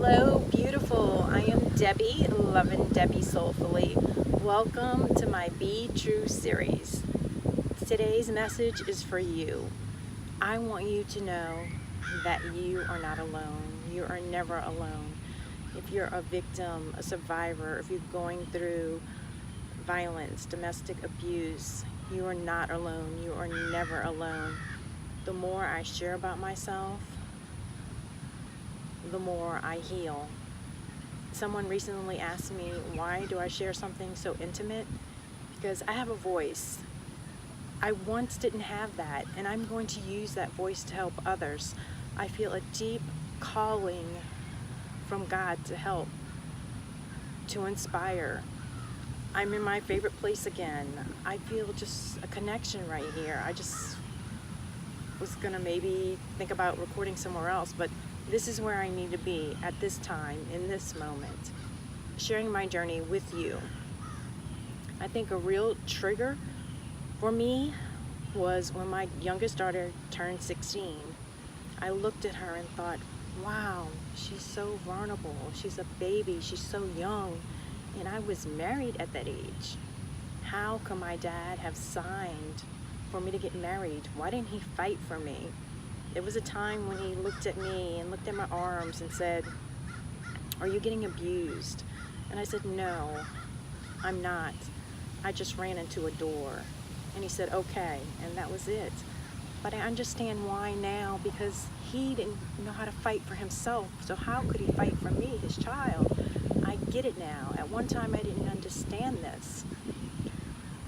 Hello, beautiful. I am Debbie, loving Debbie Soulfully. Welcome to my Be True series. Today's message is for you. I want you to know that you are not alone. You are never alone. If you're a victim, a survivor, if you're going through violence, domestic abuse, you are not alone. You are never alone. The more I share about myself, the more I heal. Someone recently asked me, why do I share something so intimate? Because I have a voice. I once didn't have that, and I'm going to use that voice to help others. I feel a deep calling from God to help, to inspire. I'm in my favorite place again. I feel just a connection right here. I just was gonna maybe think about recording somewhere else, but this is where I need to be at this time, in this moment, sharing my journey with you. I think a real trigger for me was when my youngest daughter turned 16. I looked at her and thought, wow, she's so vulnerable. She's a baby, she's so young. And I was married at that age. How could my dad have signed for me to get married? Why didn't he fight for me? There was a time when he looked at me and looked at my arms and said, are you getting abused? And I said, no, I'm not. I just ran into a door. And he said, okay, and that was it. But I understand why now, because he didn't know how to fight for himself. So how could he fight for me, his child? I get it now. At one time I didn't understand this.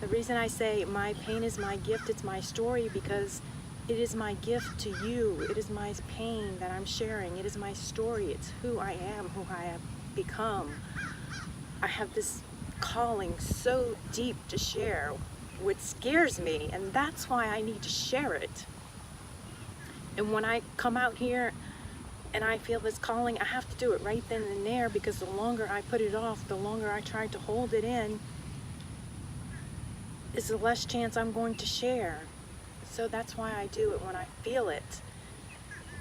The reason I say my pain is my gift, it's my story, because it is my gift to you. It is my pain that I'm sharing. It is my story. It's who I am, who I have become. I have this calling so deep to share, which scares me, and that's why I need to share it. And when I come out here and I feel this calling, I have to do it right then and there, because the longer I put it off, the longer I try to hold it in, is the less chance I'm going to share. So that's why I do it when I feel it.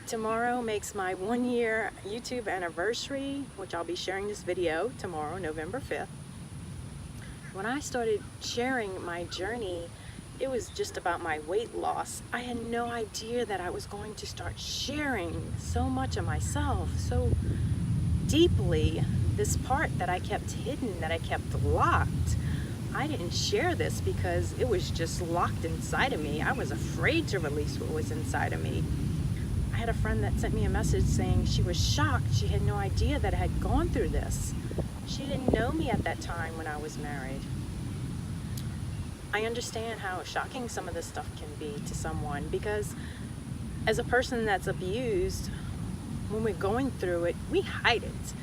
Tomorrow makes my 1-year YouTube anniversary, which I'll be sharing this video tomorrow, November 5th. When I started sharing my journey, it was just about my weight loss. I had no idea that I was going to start sharing so much of myself, so deeply, this part that I kept hidden, that I kept locked. I didn't share this because it was just locked inside of me. I was afraid to release what was inside of me. I had a friend that sent me a message saying she was shocked. She had no idea that I had gone through this. She didn't know me at that time when I was married. I understand how shocking some of this stuff can be to someone, because as a person that's abused, when we're going through it, we hide it.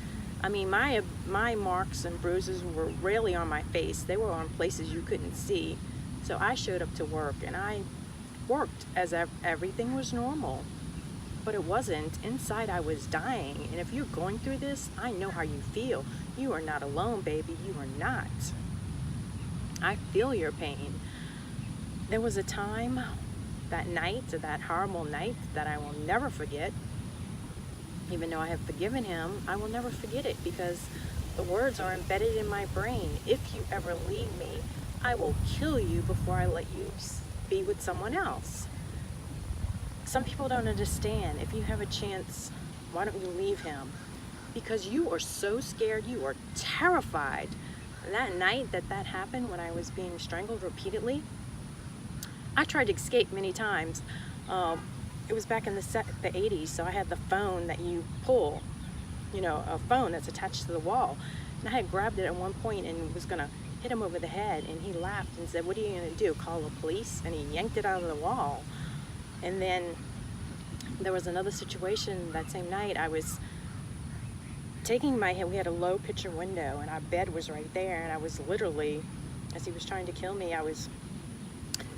I mean, my marks and bruises were rarely on my face. They were on places you couldn't see. So I showed up to work, and I worked as if everything was normal. But it wasn't. Inside I was dying. And if you're going through this, I know how you feel. You are not alone, baby. You are not. I feel your pain. There was a time, that night, that horrible night, that I will never forget. Even though I have forgiven him, I will never forget it, because the words are embedded in my brain. If you ever leave me, I will kill you before I let you be with someone else. Some people don't understand. If you have a chance, why don't you leave him? Because you are so scared, you are terrified. That night that happened, when I was being strangled repeatedly, I tried to escape many times. It was back in the 80s, so I had the phone that you pull, a phone that's attached to the wall. And I had grabbed it at one point and was gonna hit him over the head, and he laughed and said, what are you gonna do, call the police? And he yanked it out of the wall. And then there was another situation that same night. I was taking my head, we had a low picture window, and our bed was right there, and I was literally, as he was trying to kill me, I was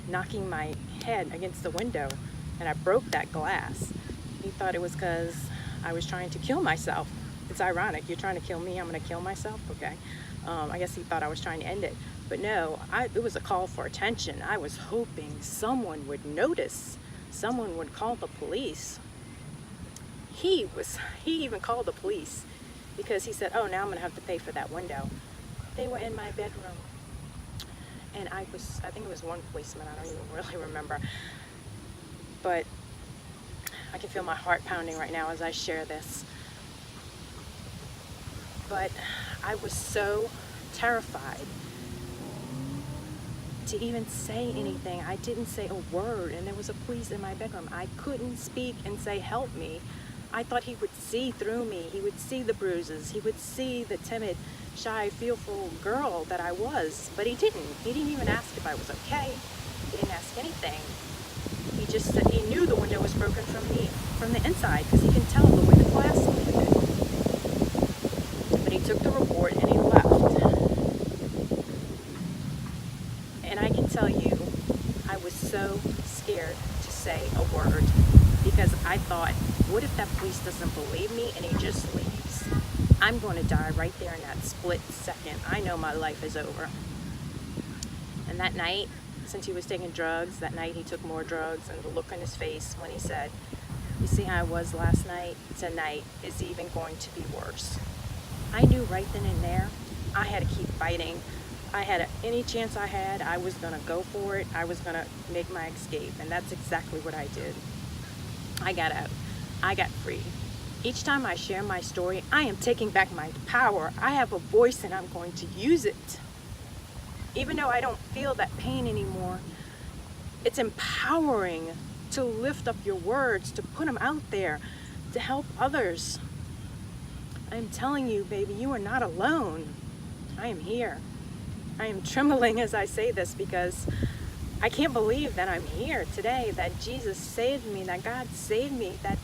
knocking my head against the window, and I broke that glass. He thought it was because I was trying to kill myself. It's ironic. You're trying to kill me, I'm going to kill myself? Okay. I guess he thought I was trying to end it. But no, it was a call for attention. I was hoping someone would notice. Someone would call the police. He even called the police. because he said, oh, now I'm going to have to pay for that window. They were in my bedroom. And I think it was one policeman, I don't even really remember. But I can feel my heart pounding right now as I share this. But I was so terrified to even say anything. I didn't say a word, and there was a police in my bedroom. I couldn't speak and say, help me. I thought he would see through me. He would see the bruises. He would see the timid, shy, fearful girl that I was, but he didn't. He didn't even ask if I was okay. He didn't ask anything. He just said he knew the window was broken from the inside, because he can tell the way the glass landed. But he took the report and he left. And I can tell you, I was so scared to say a word, because I thought, what if that police doesn't believe me and he just leaves? I'm going to die right there in that split second. I know my life is over. And that night, since he was taking drugs, that night he took more drugs, and the look on his face when he said, you see how I was last night? Tonight is even going to be worse. I knew right then and there I had to keep fighting. Any chance I had, I was going to go for it. I was going to make my escape, and that's exactly what I did. I got out. I got free. Each time I share my story, I am taking back my power. I have a voice, and I'm going to use it. Even though I don't feel that pain anymore, it's empowering to lift up your words, to put them out there, to help others. I'm telling you, baby, you are not alone. I am here. I am trembling as I say this, because I can't believe that I'm here today, that Jesus saved me, that God saved me, that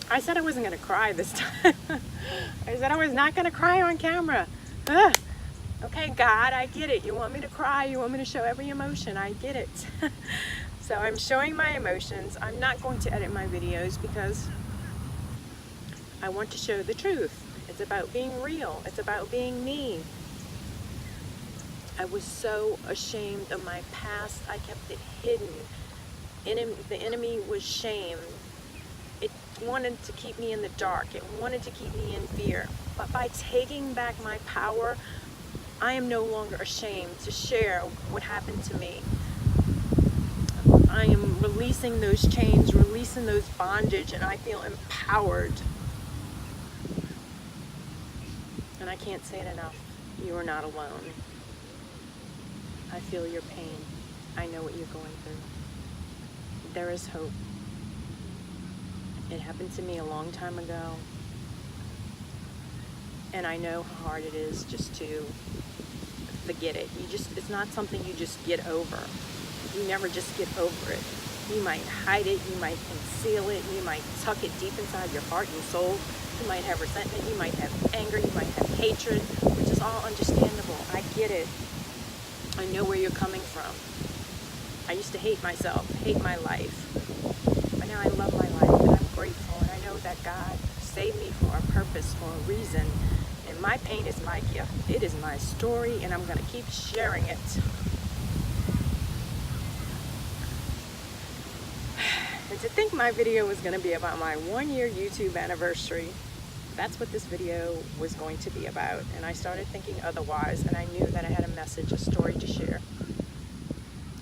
I said I wasn't going to cry this time. I said I was not going to cry on camera. Ugh. Okay, God, I get it. You want me to cry. You want me to show every emotion. I get it. So I'm showing my emotions. I'm not going to edit my videos, because I want to show the truth. It's about being real. It's about being me. I was so ashamed of my past. I kept it hidden. The enemy was shame. It wanted to keep me in the dark. It wanted to keep me in fear. But by taking back my power, I am no longer ashamed to share what happened to me. I am releasing those chains, releasing those bondage, and I feel empowered. And I can't say it enough. You are not alone. I feel your pain. I know what you're going through. There is hope. It happened to me a long time ago. And I know how hard it is just to forget it. It's not something you just get over. You never just get over it. You might hide it, you might conceal it, you might tuck it deep inside your heart and soul. You might have resentment, you might have anger, you might have hatred, which is all understandable. I get it. I know where you're coming from. I used to hate myself, hate my life. But now I love my life, and I'm grateful, and I know that God saved me for a purpose, for a reason. And my pain is my gift. It is my story, and I'm going to keep sharing it. And to think my video was going to be about my 1-year YouTube anniversary, that's what this video was going to be about. And I started thinking otherwise, and I knew that I had a message, a story to share.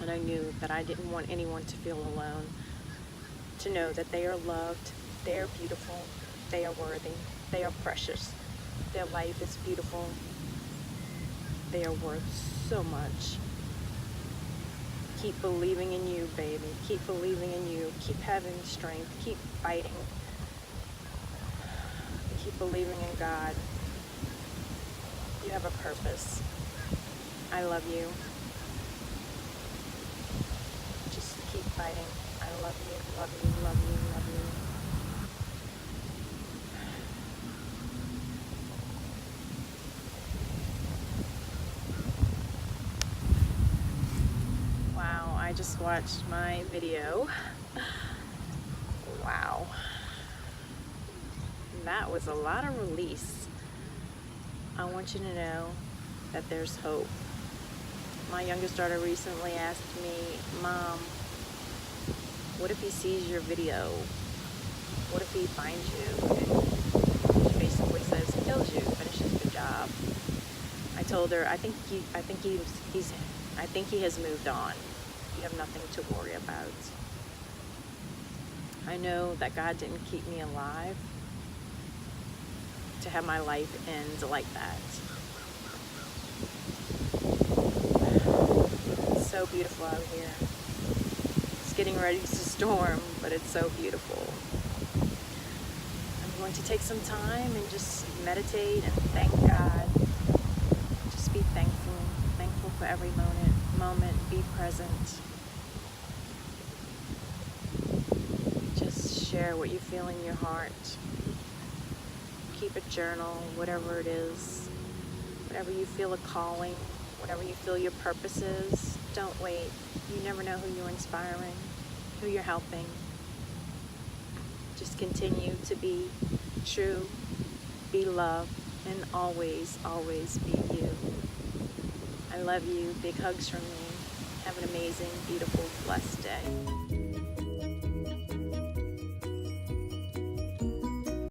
And I knew that I didn't want anyone to feel alone, to know that they are loved, they are beautiful, they are worthy, they are precious, their life is beautiful, they are worth so much. Keep believing in you, baby. Keep believing in you. Keep having strength. Keep fighting. Keep believing in God. You have a purpose. I love you. Just keep fighting. I love you, love you, love you, love you. Wow, I just watched my video. Wow. That was a lot of release. I want you to know that there's hope. My youngest daughter recently asked me, Mom, what if he sees your video? What if he finds you and she basically says he kills you, finishes the job? I told her, I think he has moved on. You have nothing to worry about. I know that God didn't keep me alive to have my life end like that. It's so beautiful out here. It's getting ready to storm, but it's so beautiful. I'm going to take some time and just meditate and thank God. Just be thankful. Thankful for every moment. Be present. Just share what you feel in your heart. Keep a journal, whatever it is. Whatever you feel a calling, whatever you feel your purpose is. Don't wait. You never know who you're inspiring, who you're helping. Just continue to be true, be loved, and always, always be you. I love you. Big hugs from me. Have an amazing, beautiful, blessed day.